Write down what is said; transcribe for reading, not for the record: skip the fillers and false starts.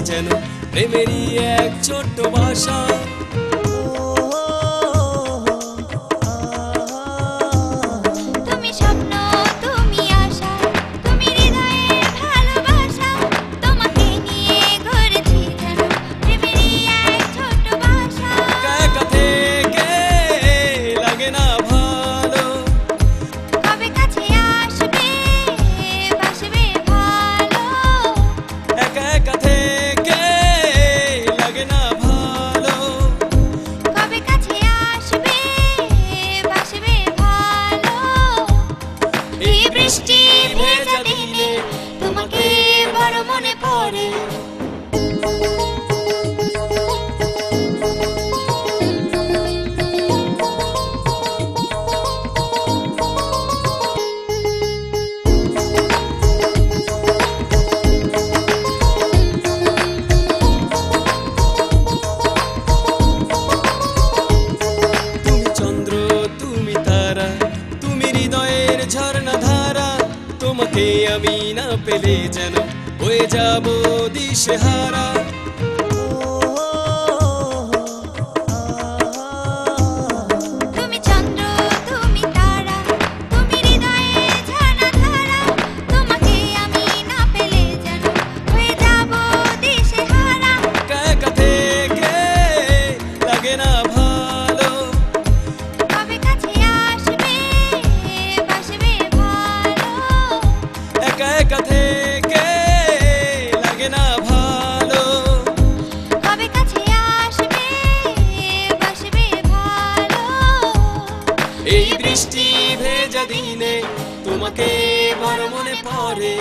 যেন প্রেমেরই এক ছোট্ট ভাষা। তুমি স্বপ্ন, তুমি আশা, তুমি হৃদয়ের ভালোবাসা, তোমাকে নিয়ে ঘুরেছি যেন প্রেমেরই এক ছোট্ট ভাষা। একা থেকে লাগে না ভালো, কবে কাছে আসবে বাসবে ভালো। একা একা থেকে লাগে না ভালো, কবে কাছে আসবে বাসবে ভালো। এই বৃষ্টি ভেজা দিনে তোমাকে বড় মনে পড়ে। তুমি চন্দ্র তুমি তারা, তুমি হৃদয়ের ঝর্ণা ধারা, তোমাকে আমি না পেলে যেন হয়ে যাব দিশেহারা। তুমি চন্দ্র, তুমি তারা, তুমি হৃদয়ের ঝর্ণা ধারা, তোমাকে আমি না পেলে যেন হয়ে যাব দিশেহারা। একা একা থেকে লাগে না ভালো, কবে কাছে আসবে বাসবে ভালো। একা একা থেকে লাগে না ভালো, কবে কাছে আসবে বাসবে ভালো। এই বৃষ্টি ভেজা দিনে তোমাকে বড় মনে পড়ে।